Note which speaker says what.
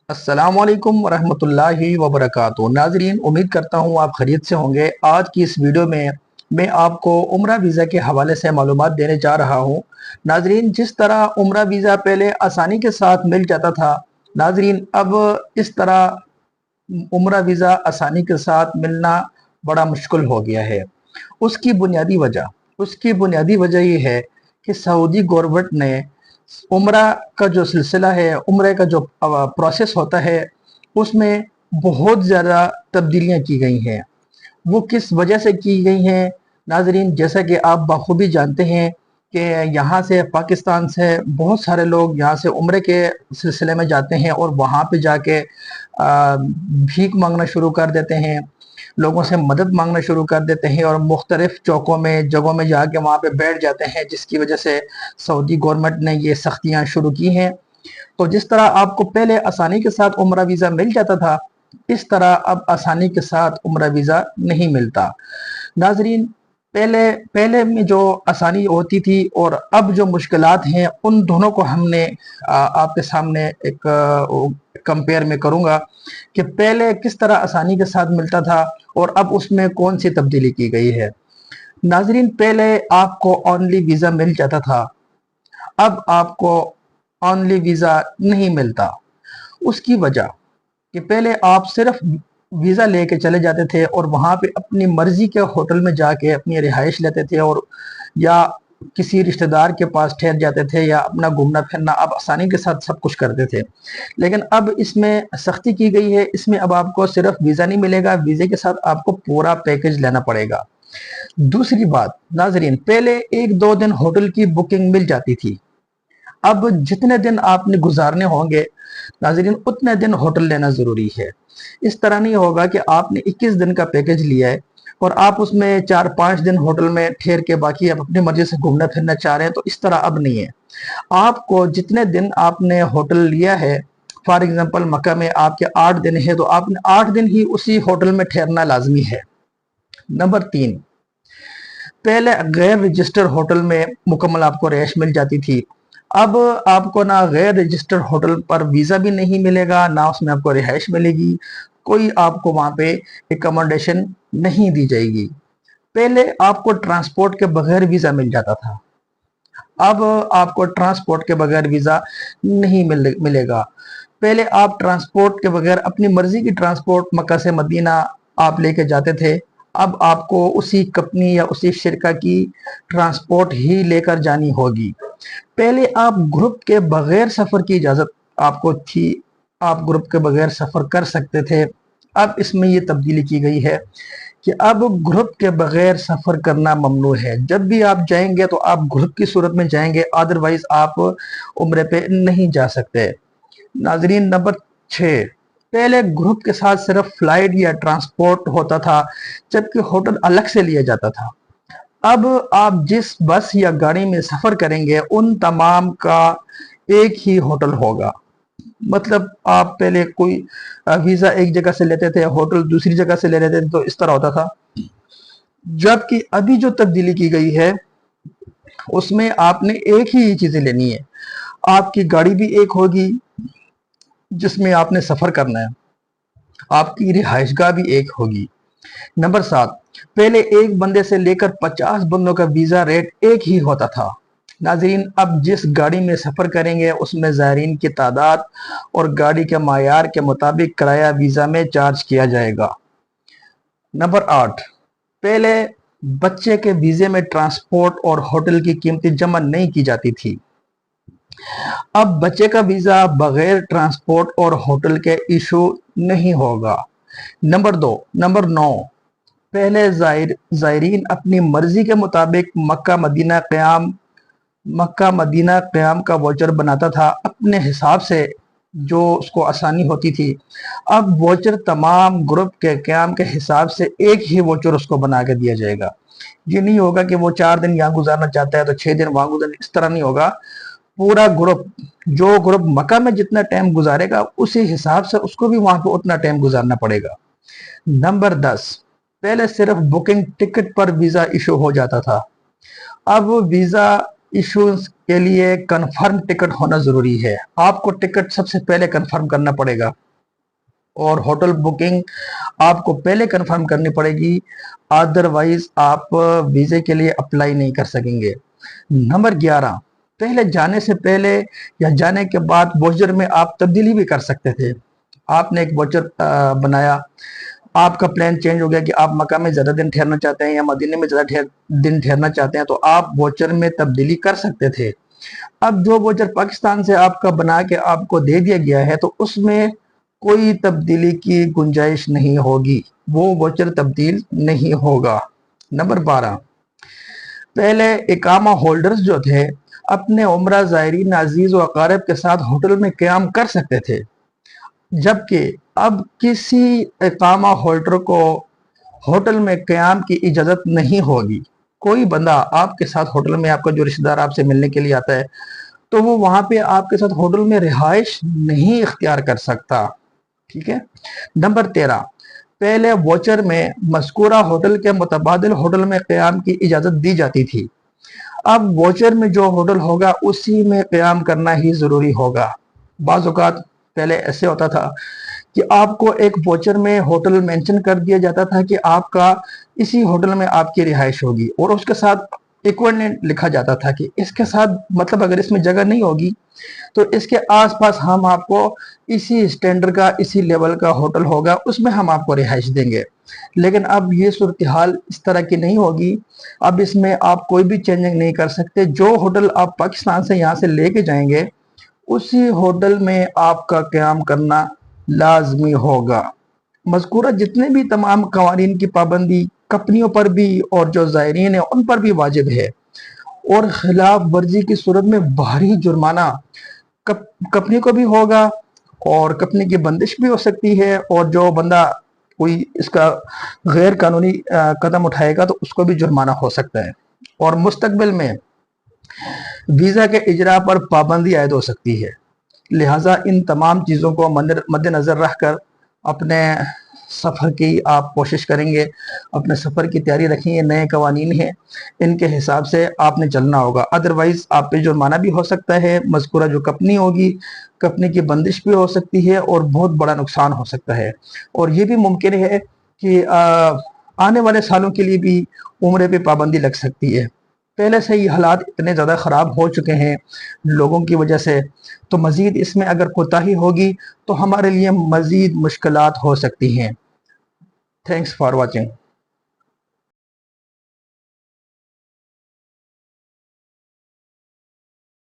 Speaker 1: अस्सलाम वालेकुम वरहमतुल्लाहि वबरकातुहू। नाजरीन, उम्मीद करता हूँ आप खैरियत से होंगे। आज की इस वीडियो में मैं आपको उम्रा वीज़ा के हवाले से मालूमात देने जा रहा हूँ। नाजरीन, जिस तरह उम्रा वीज़ा पहले आसानी के साथ मिल जाता था, नाजरीन अब इस तरह उम्रा वीज़ा आसानी के साथ मिलना बड़ा मुश्किल हो गया है। उसकी बुनियादी वजह उसकी बुनियादी वजह ये है कि सऊदी गवर्नमेंट ने उम्रा का जो सिलसिला है, उम्रे का जो प्रोसेस होता है, उसमें बहुत ज़्यादा तब्दीलियाँ की गई हैं। वो किस वजह से की गई हैं नाजरीन, जैसा कि आप बखूबी जानते हैं कि यहाँ से पाकिस्तान से बहुत सारे लोग यहाँ से उम्रे के सिलसिले में जाते हैं और वहाँ पे जाके भीख मांगना शुरू कर देते हैं, लोगों से मदद मांगना शुरू कर देते हैं और मुख्तलिफ चौकों में जगहों में जाके वहाँ पे बैठ जाते हैं, जिसकी वजह से सऊदी गवर्नमेंट ने ये सख्तियाँ शुरू की हैं। तो जिस तरह आपको पहले आसानी के साथ उम्रा वीज़ा मिल जाता था, इस तरह अब आसानी के साथ उम्रा वीज़ा नहीं मिलता। नाजरीन, पहले पहले में जो आसानी होती थी और अब जो मुश्किलात हैं, उन दोनों को हमने आपके सामने एक कंपेयर में करूंगा कि पहले किस तरह आसानी के साथ मिलता था और अब उसमें कौन सी तब्दीली की गई है। नाजरीन, पहले आपको ऑनली वीज़ा मिल जाता था, अब आपको ऑनली वीज़ा नहीं मिलता। उसकी वजह कि पहले आप सिर्फ वीज़ा लेके चले जाते थे और वहाँ पे अपनी मर्जी के होटल में जाके अपनी रिहाइश लेते थे और या किसी रिश्तेदार के पास ठहर जाते थे या अपना घूमना फिरना अब आसानी के साथ सब कुछ करते थे। लेकिन अब इसमें सख्ती की गई है, इसमें अब आपको सिर्फ वीज़ा नहीं मिलेगा, वीज़े के साथ आपको पूरा पैकेज लेना पड़ेगा। दूसरी बात नाजरीन, पहले एक दो दिन होटल की बुकिंग मिल जाती थी, अब जितने दिन आपने गुजारने होंगे नाजरीन उतने दिन होटल लेना जरूरी है। इस तरह नहीं होगा कि आपने 21 दिन का पैकेज लिया है और आप उसमें 4-5 दिन होटल में ठहर के बाकी आप अपनी मर्जी से घूमना फिरना चाह रहे हैं, तो इस तरह अब नहीं है। आपको जितने दिन आपने होटल लिया है, फॉर एग्जांपल मक्का में आपके 8 दिन है, तो आपने 8 दिन ही उसी होटल में ठहरना लाजमी है। नंबर 3, पहले गैर रजिस्टर्ड होटल में मुकम्मल आपको रिहाइश मिल जाती थी, अब आपको ना गैर रजिस्टर्ड होटल पर वीज़ा भी नहीं मिलेगा, ना उसमें आपको रिहाइश मिलेगी, कोई आपको वहाँ पे एकोमोडेशन नहीं दी जाएगी। पहले आपको ट्रांसपोर्ट के बगैर वीज़ा मिल जाता था, अब आपको ट्रांसपोर्ट के बगैर वीज़ा नहीं मिलेगा। पहले आप ट्रांसपोर्ट के बगैर अपनी मर्जी की ट्रांसपोर्ट मक्का से मदीना आप लेके जाते थे, अब आपको उसी कंपनी या उसी शिरका की ट्रांसपोर्ट ही लेकर जानी होगी। पहले आप ग्रुप के बगैर सफर की इजाजत आपको थी, आप ग्रुप के बगैर सफर कर सकते थे। अब इसमें ये तब्दीली की गई है कि अब ग्रुप के बगैर सफर करना ममनू है। जब भी आप जाएंगे तो आप ग्रुप की सूरत में जाएंगे, अदरवाइज आप उम्रे पे नहीं जा सकते। नाजरीन, नंबर 6, पहले ग्रुप के साथ सिर्फ फ्लाइट या ट्रांसपोर्ट होता था, जबकि होटल अलग से लिया जाता था। अब आप जिस बस या गाड़ी में सफर करेंगे उन तमाम का एक ही होटल होगा। मतलब आप पहले कोई वीजा एक जगह से लेते थे, होटल दूसरी जगह से ले लेते थे, तो इस तरह होता था। जबकि अभी जो तब्दीली की गई है उसमें आपने एक ही चीजें लेनी है। आपकी गाड़ी भी एक होगी जिसमें आपने सफर करना है, आपकी रिहाइशगाह भी एक होगी। नंबर 7, पहले एक बंदे से लेकर 50 बंदों का वीजा रेट एक ही होता था। नाजरीन, अब जिस गाड़ी में सफर करेंगे उसमें ज़ायरीन की तादाद और गाड़ी के मायार के मुताबिक किराया वीजा में चार्ज किया जाएगा। नंबर 8, पहले बच्चे के वीजे में ट्रांसपोर्ट और होटल की कीमतें जमा नहीं की जाती थी, अब बच्चे का वीजा बगैर ट्रांसपोर्ट और होटल के इशू नहीं होगा। नंबर 9, पहले ज़ायरीन अपनी मर्जी के मुताबिक मक्का मदीना क़याम का वोचर बनाता था अपने हिसाब से, जो उसको आसानी होती थी। अब वोचर तमाम ग्रुप के क़याम के हिसाब से एक ही वोचर उसको बना के दिया जाएगा। ये नहीं होगा कि वो 4 दिन यहाँ गुजारना चाहता है तो 6 दिन वहां गुजारना, इस तरह नहीं होगा। पूरा ग्रुप, जो ग्रुप मक्का में जितना टाइम गुजारेगा उसी हिसाब से उसको भी वहां पे उतना टाइम गुजारना पड़ेगा। नंबर 10, पहले सिर्फ बुकिंग टिकट पर वीजा इशू हो जाता था, अब वीजा इशू के लिए कंफर्म टिकट होना ज़रूरी है। आपको टिकट सबसे पहले कंफर्म करना पड़ेगा और होटल बुकिंग आपको पहले कंफर्म करनी पड़ेगी, अदरवाइज आप वीज़े के लिए अप्लाई नहीं कर सकेंगे। नंबर 11, पहले जाने से पहले या जाने के बाद वाउचर में आप तब्दीली भी कर सकते थे। आपने एक वाउचर बनाया, आपका प्लान चेंज हो गया कि आप मक्का में ज़्यादा दिन ठहरना चाहते हैं या मदीने में ज़्यादा दिन ठहरना चाहते हैं, तो आप वाउचर में तब्दीली कर सकते थे। अब जो वाउचर पाकिस्तान से आपका बना के आपको दे दिया गया है, तो उसमें कोई तब्दीली की गुंजाइश नहीं होगी, वो वाउचर तब्दील नहीं होगा। नंबर 12, पहले इकामा होल्डर्स जो थे अपने उम्रा ज़ायरीन अजीज व अकारिब के साथ होटल में क़याम कर सकते थे, जबकि अब किसी इकामा होल्डर को होटल में क़याम की इजाज़त नहीं होगी। कोई बंदा आपके साथ होटल में, आपका जो रिश्तेदार आपसे मिलने के लिए आता है, तो वो वहां पे आपके साथ होटल में रिहाइश नहीं इख्तियार कर सकता। ठीक है। नंबर 13, पहले वाउचर में मज़कूरा होटल के मुतबादिल होटल में क़याम की इजाज़त दी जाती थी। अब वाउचर में जो होटल होगा उसी में क़याम करना ही ज़रूरी होगा। बाज़ औक़ात पहले ऐसे होता था कि आपको एक वाउचर में होटल मेंशन कर दिया जाता था कि आपका इसी होटल में आपकी रिहाइश होगी, और उसके साथ इक्विवेलेंट लिखा जाता था कि इसके साथ, मतलब अगर इसमें जगह नहीं होगी तो इसके आसपास हम आपको इसी स्टैंडर्ड का, इसी लेवल का होटल होगा, उसमें हम आपको रिहाइश देंगे। लेकिन अब ये सूरत हाल इस तरह की नहीं होगी। अब इसमें आप कोई भी चेंजिंग नहीं कर सकते। जो होटल आप पाकिस्तान से यहाँ से लेके जाएंगे उसी होटल में आपका क़याम करना लाजमी होगा। मज़कूरा जितने भी तमाम क़वानीन की पाबंदी कंपनियों पर भी और जो ज़ायरीन है उन पर भी वाजिब है, और खिलाफ वर्जी की सूरत में भारी जुर्माना कंपनी को भी होगा और कंपनी की बंदिश भी हो सकती है, और जो बंदा कोई इसका गैर कानूनी कदम उठाएगा तो उसको भी जुर्माना हो सकता है, और मुस्तकबिल में वीज़ा के इजरा पर पाबंदी आयद हो सकती है। लिहाजा इन तमाम चीज़ों को मद्देनज़र रख कर अपने सफ़र की आप कोशिश करेंगे, अपने सफ़र की तैयारी रखेंगे। नए कवानीन हैं, इनके हिसाब से आपने चलना होगा, अदरवाइज़ आप पे जुर्माना भी हो सकता है, मज़कूरा जो कंपनी होगी कंपनी की बंदिश भी हो सकती है और बहुत बड़ा नुकसान हो सकता है। और ये भी मुमकिन है कि आने वाले सालों के लिए भी उम्रे पे पाबंदी लग सकती है। पहले से ही हालात इतने ज़्यादा ख़राब हो चुके हैं लोगों की वजह से, तो मज़ीद इसमें अगर कोताही होगी तो हमारे लिए मज़ीद मुश्किलात हो सकती हैं। Thanks for watching.